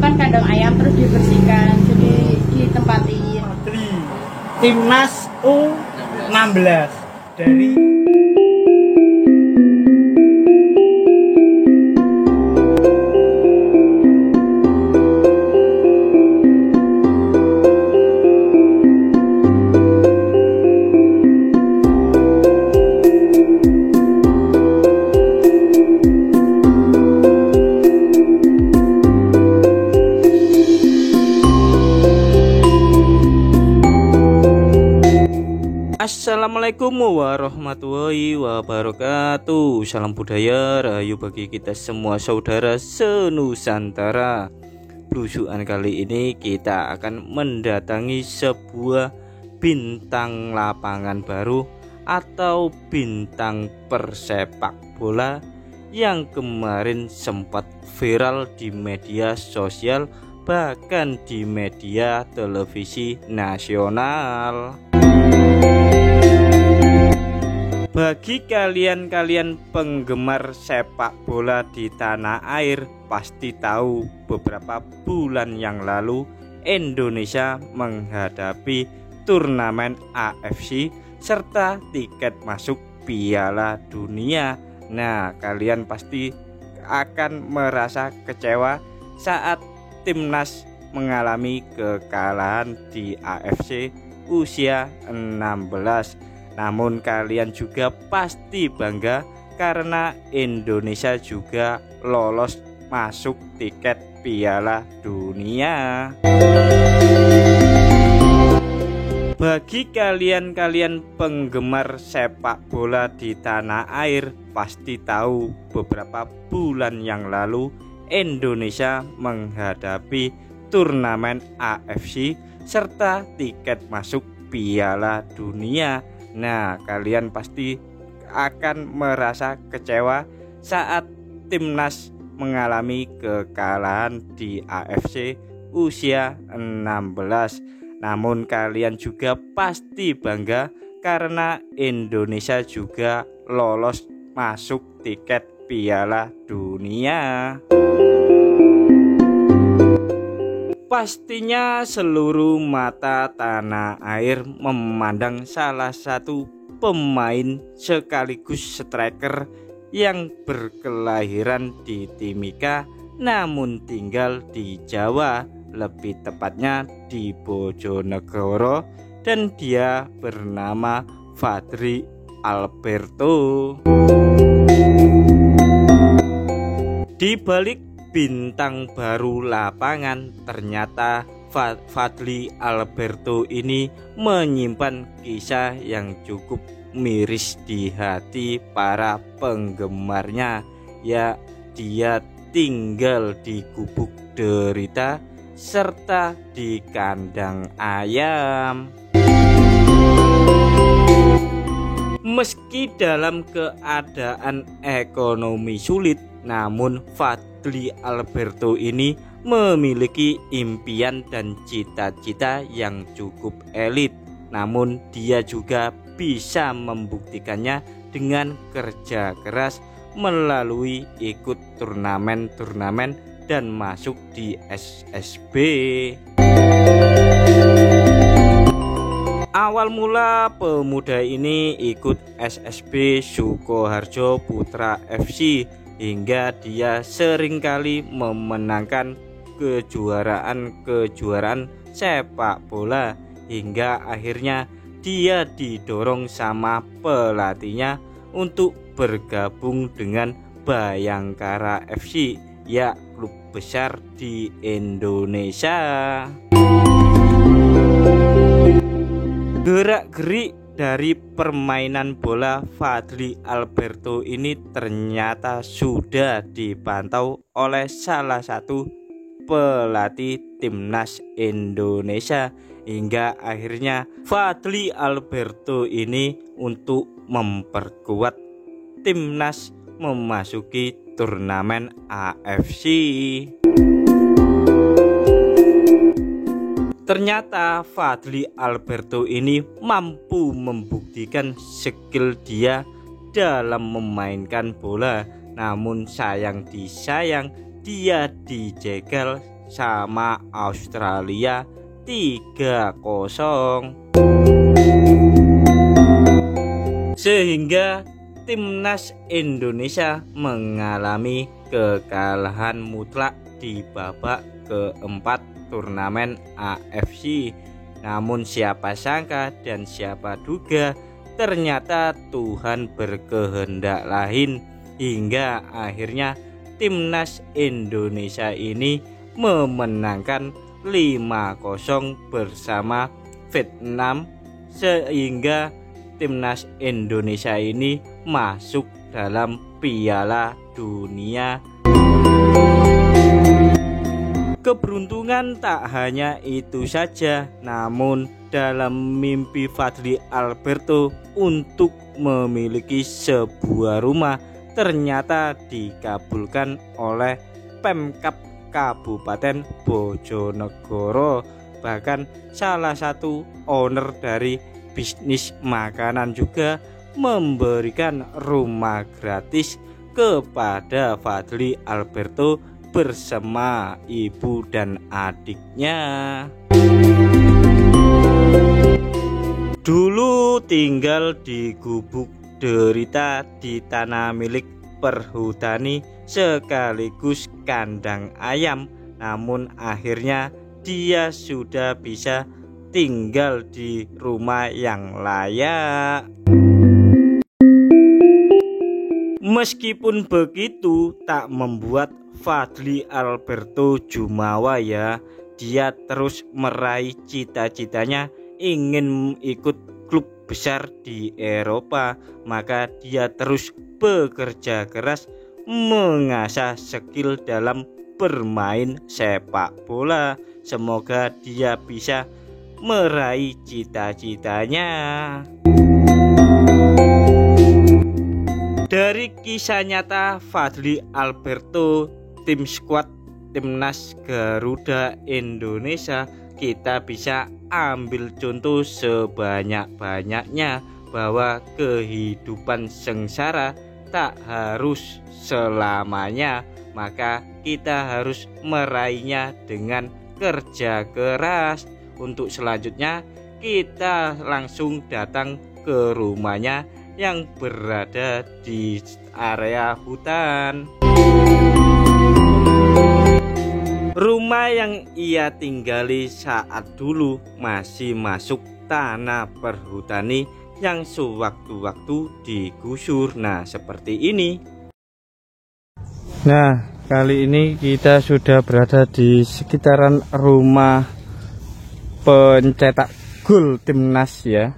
kan kandang ayam terus dibersihkan, jadi ditempatin. Timnas U16 dari Assalamualaikum warahmatullahi wabarakatuh. Salam budaya rahayu bagi kita semua saudara senusantara. Belusuan kali ini kita akan mendatangi sebuah bintang lapangan baru atau bintang persepak bola yang kemarin sempat viral di media sosial, bahkan di media televisi nasional. Bagi kalian penggemar sepak bola di tanah air, pasti tahu beberapa bulan yang lalu Indonesia menghadapi turnamen AFC serta tiket masuk Piala Dunia. Nah, kalian pasti akan merasa kecewa saat timnas mengalami kekalahan di AFC usia 16. Namun kalian juga pasti bangga karena Indonesia juga lolos masuk tiket Piala Dunia. Bagi kalian penggemar sepak bola di tanah air, pasti tahu beberapa bulan yang lalu Indonesia menghadapi turnamen AFC serta tiket masuk Piala Dunia. Nah, kalian pasti akan merasa kecewa saat timnas mengalami kekalahan di AFC usia 16. Namun kalian juga pasti bangga karena Indonesia juga lolos masuk tiket Piala Dunia. Pastinya seluruh mata tanah air memandang salah satu pemain sekaligus striker yang berkelahiran di Timika namun tinggal di Jawa, lebih tepatnya di Bojonegoro, dan dia bernama Fadly Alberto. Di balik bintang baru lapangan, ternyata Fadly Alberto ini menyimpan kisah yang cukup miris di hati para penggemarnya. Ya, dia tinggal di gubuk derita serta di kandang ayam. Meski dalam keadaan ekonomi sulit, namun Fadly Alberto ini memiliki impian dan cita-cita yang cukup elit. Namun dia juga bisa membuktikannya dengan kerja keras melalui ikut turnamen-turnamen dan masuk di SSB. Awal mula pemuda ini ikut SSB Sukoharjo Putra FC hingga dia seringkali memenangkan kejuaraan sepak bola, hingga akhirnya dia didorong sama pelatihnya untuk bergabung dengan Bayangkara FC, ya klub besar di Indonesia. Gerak-gerik dari permainan bola Fadly Alberto ini ternyata sudah dipantau oleh salah satu pelatih timnas Indonesia, hingga akhirnya Fadly Alberto ini untuk memperkuat timnas memasuki turnamen AFC. Ternyata Fadly Alberto ini mampu membuktikan skill dia dalam memainkan bola. Namun sayang disayang, dia dijegal sama Australia 3-0. Sehingga timnas Indonesia mengalami kekalahan mutlak di babak keempat turnamen AFC. Namun siapa sangka dan siapa duga, ternyata Tuhan berkehendak lain, hingga akhirnya timnas Indonesia ini memenangkan 5-0 bersama Vietnam, sehingga timnas Indonesia ini masuk dalam Piala Dunia. Keberuntungan tak hanya itu saja, namun dalam mimpi Fadly Alberto untuk memiliki sebuah rumah ternyata dikabulkan oleh Pemkab Kabupaten Bojonegoro. Bahkan salah satu owner dari bisnis makanan juga memberikan rumah gratis kepada Fadly Alberto bersama ibu dan adiknya. Dulu tinggal di gubuk derita di tanah milik perhutani sekaligus kandang ayam, namun akhirnya dia sudah bisa tinggal di rumah yang layak. Meskipun begitu, tak membuat Fadly Alberto jumawa ya. Dia terus meraih cita-citanya ingin ikut klub besar di Eropa. Maka dia terus bekerja keras mengasah skill dalam bermain sepak bola. Semoga dia bisa meraih cita-citanya. Dari kisah nyata Fadly Alberto, tim skuad timnas Garuda Indonesia, kita bisa ambil contoh sebanyak-banyaknya bahwa kehidupan sengsara tak harus selamanya, maka kita harus meraihnya dengan kerja keras. Untuk selanjutnya kita langsung datang ke rumahnya yang berada di area hutan. Rumah yang ia tinggali saat dulu masih masuk tanah perhutani yang sewaktu-waktu digusur. Nah, seperti ini. Nah, kali ini kita sudah berada di sekitaran rumah pencetak gol timnas ya,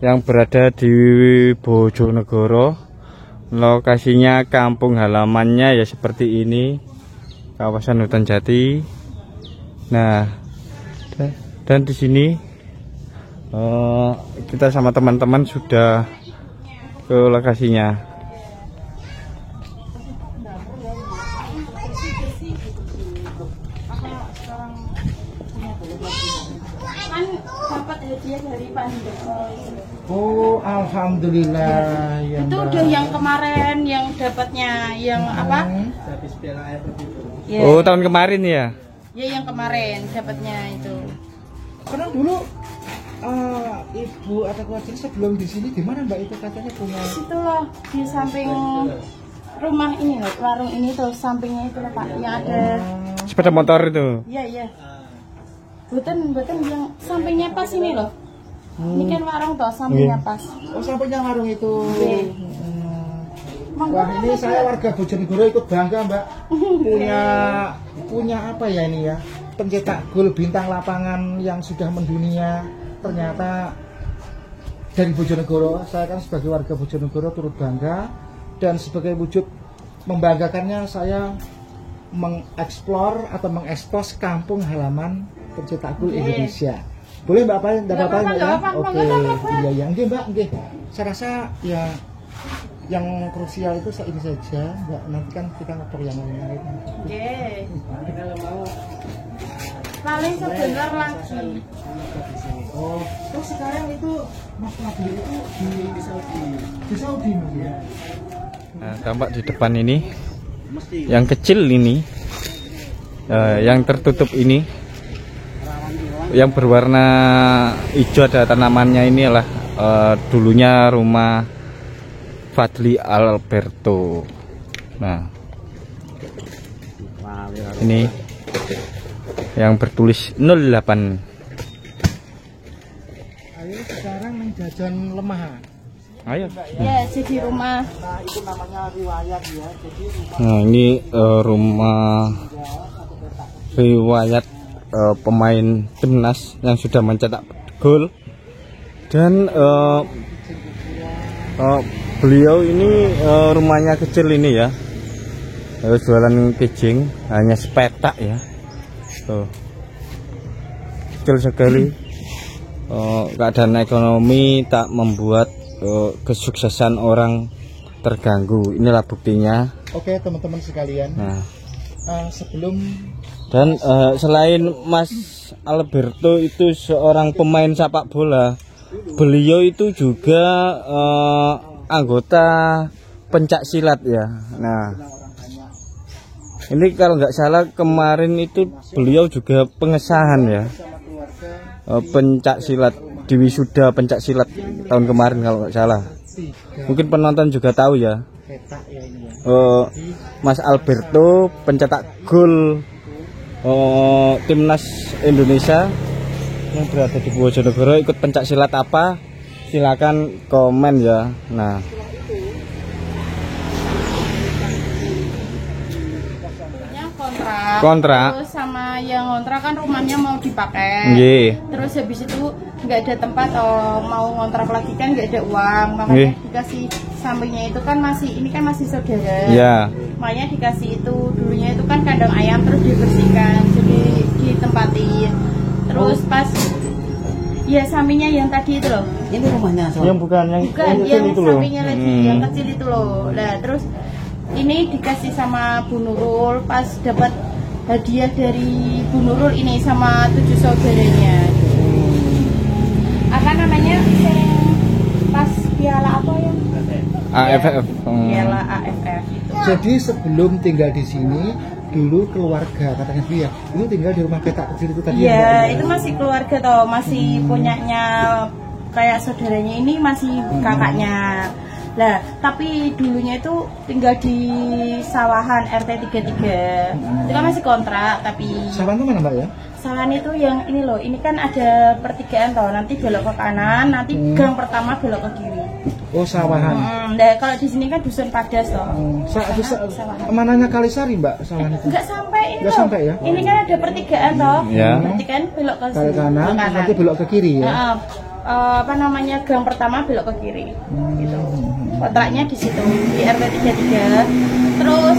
yang berada di Bojonegoro. Lokasinya kampung halamannya ya seperti ini, kawasan hutan jati. Nah, dan di sini kita sama teman-teman sudah ke lokasinya. Dapat hadiah dari Pak Handoko. Oh, alhamdulillah. Ya, itu udah yang kemarin yang dapatnya yang apa? Habis Piala AFF itu. Ya. Oh, tahun kemarin ya? Ya, yang kemarin dapatnya itu. Karena dulu ibu atau keluarga sebelum di sini di mana Mbak itu katanya punya? Situ loh di samping rumah ini loh, warung ini tuh sampingnya itu loh Pak, yang ada sepeda motor itu. Iya, iya. Bukan yang sampingnya pas ini loh. Ini kan warung toh, sampingnya pas. Oh, sampingnya warung itu. Wah, ini saya warga Bojonegoro ikut bangga Mbak. punya apa ya ini ya? Pencetak gol bintang lapangan yang sudah mendunia. Ternyata dari Bojonegoro. Saya kan sebagai warga Bojonegoro turut bangga, dan sebagai wujud membanggakannya saya mengeksplor atau mengekspos kampung halaman pencetak gol Indonesia. Boleh Mbak apa? Enggak apa-apa ya? Oke. Iya, Nggih Mbak, nggih. Saya rasa ya yang krusial itu ini saja, Mbak. Nanti kan kita ngobrol yang lain. Nggih. Kalau mau paling sebentar lagi. Oh, terus sekarang itu Mas Fadly itu di Saudi. Di Saudi ya. Nah, tampak di depan ini yang kecil ini yang tertutup ini, yang berwarna hijau ada tanamannya, ini adalah dulunya rumah Fadli Alberto. Nah, ini yang bertulis 08. Ayo sekarang menjajan lemah. Ayo. Ya, jadi rumah. Nah, itu namanya riwayat ya. Jadi rumah Nah, ini rumah riwayat pemain timnas yang sudah mencetak gol, dan beliau ini rumahnya kecil ini ya, jualan kijing, hanya sepetak ya. Tuh, kecil sekali. Keadaan ekonomi tak membuat kesuksesan orang terganggu. Inilah buktinya. Oke, teman-teman sekalian. Nah, Sebelum dan selain Mas Alberto itu seorang pemain sepak bola, beliau itu juga anggota pencak silat ya. Nah, ini kalau nggak salah kemarin itu beliau juga pengesahan ya, pencak silat, di wisuda pencak silat tahun kemarin kalau nggak salah. Mungkin penonton juga tahu ya, petak ya ini ya. Mas Alberto pencetak gol timnas Indonesia yang berada di Bojonegoro ikut pencak silat apa? Silakan komen ya. Nah, kontrak. Terus sama yang kontrak kan rumahnya mau dipakai. Nggih. Terus habis itu nggak ada tempat, mau ngontrak lagi kan nggak ada uang, makanya dikasih sampingnya itu kan ini kan masih saudara. Ya. Makanya dikasih itu, dulunya itu kan kandang ayam terus dibersihkan, jadi ditempatin. Terus pas ya sampingnya yang tadi itu loh. Ini rumahnya Yang bukan yang Yang itu loh. sampingnya lagi, yang kecil itu loh. Nah, terus ini dikasih sama Bu Nurul pas dapat hadiah dari Bu Nurul ini sama 7 saudaranya. Apa namanya? Pas piala apa ya? AFF. Piala AFF itu. Jadi sebelum tinggal di sini dulu keluarga katanya dia itu tinggal di rumah petak kecil itu tadi. Iya, itu masih keluarga toh, masih punyanya kayak saudaranya ini masih kakaknya. Lah, tapi dulunya itu tinggal di sawahan RT 33. Itu kan masih kontrak, tapi Sawan itu mana Mbak ya? sawahan itu yang ini loh, ini kan ada pertigaan toh, nanti belok ke kanan, nanti gang pertama belok ke kiri. Oh, sawahan. Nah, kalau di sini kan dusun Padas toh. Sawahan. Mananya Kalisari Mbak sawahan itu? Enggak sampai ini Nggak loh. sampai ya? Ini kan ada pertigaan toh. Ya. Pertigaan belok ke Ke kanan, nanti belok ke kiri ya. Apa namanya, gang pertama belok ke kiri gitu. Kontraknya di situ di RT 33. Terus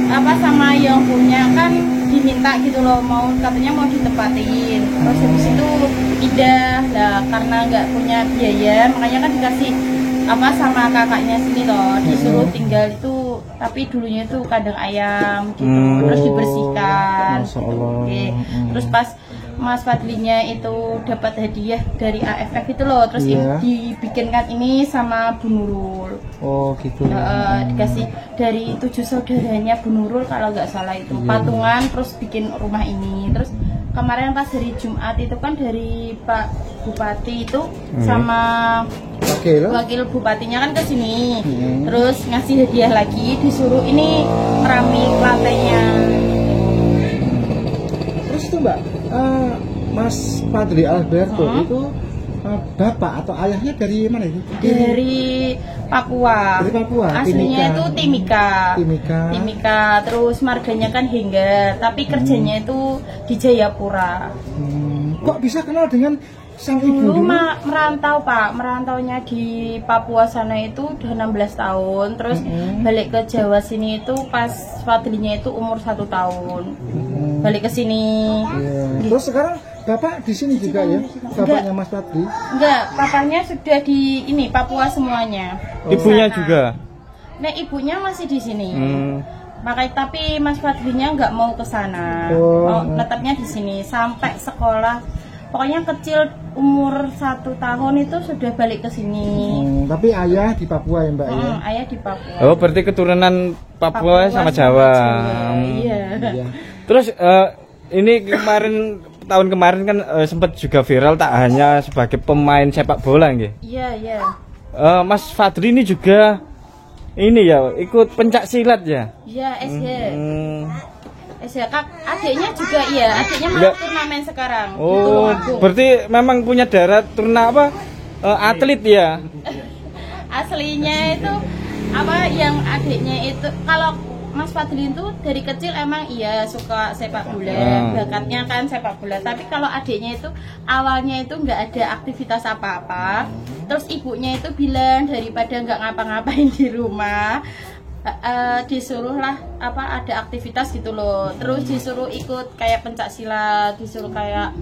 apa sama yang punya kan diminta gitu loh, katanya mau ditempatin. Terus habis itu pindah lah karena nggak punya biaya, makanya kan dikasih apa sama kakaknya sini loh, disuruh tinggal itu, tapi dulunya itu kandang ayam gitu. Terus dibersihkan Masya gitu. Allah. Oke. Terus pas Mas Fadlinya itu dapat hadiah dari AFF itu loh, terus dibikinkan ini sama Bu Nurul. Oh gitu. Dikasih dari 7 saudaranya Bu Nurul kalau nggak salah itu patungan, terus bikin rumah ini. Terus kemarin pas hari Jumat itu kan dari Pak Bupati itu sama wakil bupatinya kan ke sini. Terus ngasih hadiah lagi, disuruh ini keramik lantainya. Terus itu Mbak, Mas Fadli Alberto itu bapak atau ayahnya dari mana itu? Dari Papua. Dari Papua. Aslinya itu Timika. Timika. Terus marganya kan Hingga, tapi kerjanya itu di Jayapura. Kok bisa kenal dengan sang ibu Dulu dulu? merantau Pak, merantaunya di Papua sana itu udah 16 tahun. Terus balik ke Jawa sini itu pas Fadlinya itu umur 1 tahun. Balik ke sini. Terus sekarang bapak di sini juga ya? Bapaknya Mas Fadli? Enggak, papanya sudah di ini Papua semuanya. Ibunya Sana. juga. Nah, ibunya masih di sini. Makanya tapi Mas Fadlinya nggak mau ke sana. Netapnya di sini sampai sekolah. Pokoknya kecil umur 1 tahun itu sudah balik ke sini. Tapi ayah di Papua ya Mbak ya? Ayah di Papua. Oh, berarti keturunan Papua sama Jawa. Iya. Terus ini tahun kemarin kan sempat juga viral tak hanya sebagai pemain sepak bola nggih. Iya, iya. Mas Fadli ini juga ini ya ikut pencak silat ya. Iya, SD. SD adiknya juga iya, adiknya malah turnamen sekarang. Oh, berarti memang punya darah atlet ya. Aslinya itu apa yang adiknya itu kalau Mas Fadli itu dari kecil emang iya suka sepak bola, bakatnya kan sepak bola. Tapi kalau adiknya itu awalnya itu nggak ada aktivitas apa-apa. Terus ibunya itu bilang daripada nggak ngapa-ngapain di rumah, disuruhlah ada aktivitas gitu loh. Terus disuruh ikut kayak pencak silat, disuruh kayak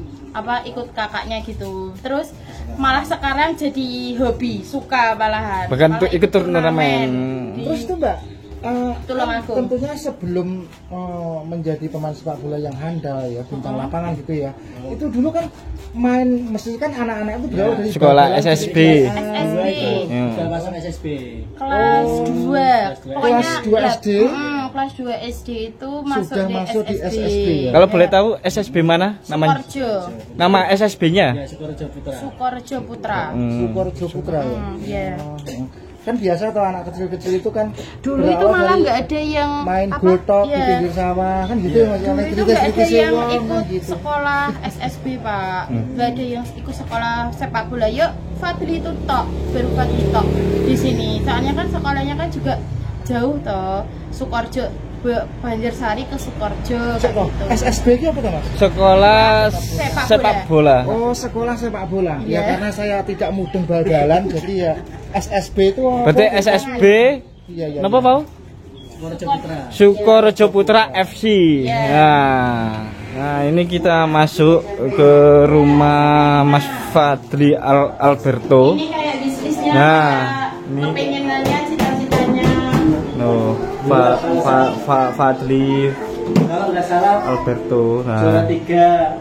ikut kakaknya gitu. Terus malah sekarang jadi hobi, suka malahan. Bahkan tuh ikut turnamen. Terus tuh Mbak, Tulungagung. tentunya sebelum menjadi pemain sepak bola yang handal ya, bintang lapangan gitu ya, itu dulu kan main, mesti kan anak-anak itu berawal dari sekolah bal-balan, SSB. Sudah masuk SSB. Kelas 2. Kelas 2 SD. Kelas 2 SD itu masuk Sudah di masuk di SSB. SSB ya? Kalau boleh tahu SSB mana namanya? Sukorjo. Nama SSB-nya? Ya, Sukorejo Putra. Sukorjo Putra. Sukorejo Putra ya. Iya. Kan biasa tuh anak kecil-kecil itu kan Dulu itu berawal malah dari nggak ada yang main goltok di iya. pinggir sawah kan gitu ya, Dulu main itu nggak ada cerita-cerita yang sewang, ikut kan gitu. sekolah SSB Pak, nggak ada yang ikut sekolah sepak bola. Yuk Fadli itu tok, baru Fadli tok di sini. Soalnya kan sekolahnya kan juga jauh toh, Sukorjo, Banjarsari ke Sukorjo kayak gitu. SSB itu apa tuh Mas? Sekolah Sepak sepak bola. Oh, sekolah sepak bola. Ya Iya. karena saya tidak mudeng bal-balan jadi ya SSB itu apa? Berarti SSB Iya, iya. Napa mau? Sukorejo Putra. Sukorejo Putra FC. Nah, ini kita masuk ke rumah Mas Fadli Alberto. Ini kayak bisnisnya, Nah, kayak ini. kepengenannya, cita-citanya. Fadli Kalau nggak salah Alberto. juara Nah, 13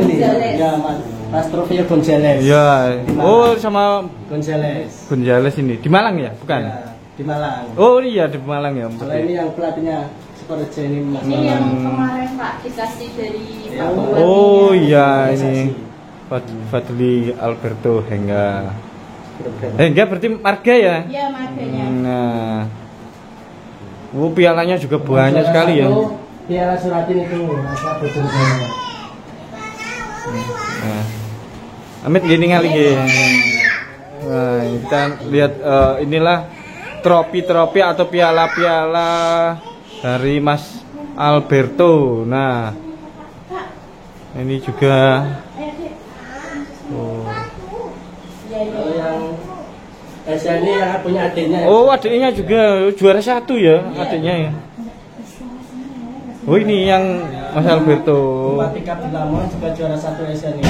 ini ya Mas. Rastrofio Gonzales. ya. Oh, sama Gonzales. Gonzales ini di Malang ya, bukan? Ya, di Malang. Oh iya di Malang ya. Kalau ini yang pelatihnya Sukorejo ini Mas. Ini yang kemarin Pak dikasih dari Pak Bupati. Oh iya ini Fadli Alberto Hengga. Hengga berarti marga ya? Iya marganya. Nah, pialanya juga banyak sekali ya. Piala Suratin itu masa Bojonegoro. Nah, Amit gini kali ya. Nah, kita lihat inilah trofi-trofi atau piala-piala dari Mas Alberto. Nah, ini juga. Oh. Kalau yang Asia ini yang punya adiknya. Oh, adiknya juga juara 1 ya, adiknya ya. Oh, ini yang Mas Alberto. Bupati Kabut Lamongan juga juara 1 Asia ini.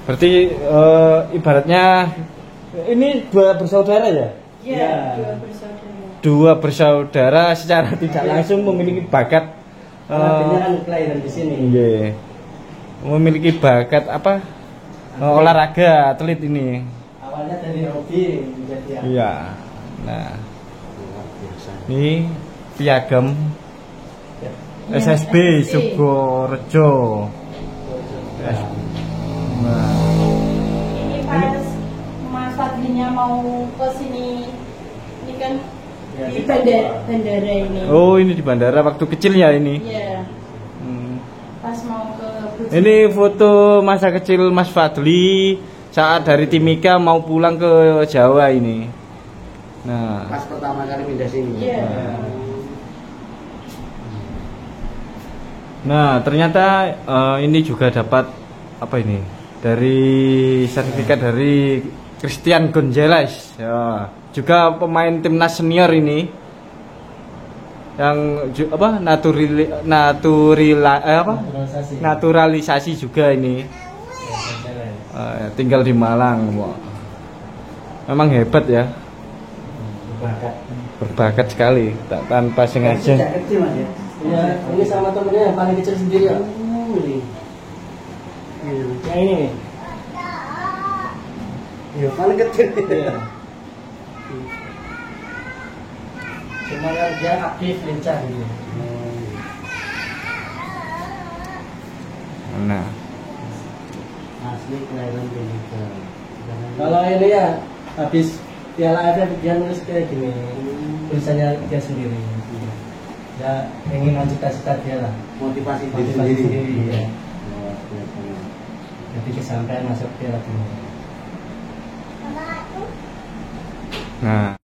Berarti ibaratnya ini dua bersaudara ya? Iya, Ya. Dua bersaudara secara tidak langsung memiliki bakat. Adiknya kan kelahiran di sini. Iya. Memiliki bakat olahraga atlet ini. Awalnya dari hobi menjadi Iya. Nah, ini piagam SSB Sukorejo. Nah, Ini pas Mas Fadlinya mau ke sini, ini kan Ya, di bandara ini. oh ini di bandara waktu kecil ya ini. Iya, Hmm. pas mau ke Ini foto masa kecil Mas Fadli saat dari Timika mau pulang ke Jawa ini. Nah, pas pertama kali pindah sini. Iya. nah ternyata ini juga dapat apa ini dari sertifikat dari Christian Gonzales. Ya, juga pemain timnas senior ini yang naturalisasi juga ini. Tinggal di Malang. Wah. Memang hebat ya. Berbakat sekali, tak tanpa sengaja. Sejak kecil Mas ya. Ya, ini sama temennya yang paling kecil sendiri ya. Ini. Yang ini nih. Iya, paling kecil. Iya. Cuma kan dia aktif lincah gitu. Nah, Asli kelahiran Timika. Kalau ini ya habis Piala AFF dia nulis kayak gini, tulisannya dia sendiri. Ya ingin cita-cita dia lah, Motivasi diri motivasi sendiri. sendiri ya. Luar biasa. Jadi kesampaian masuk Piala Dunia. nah.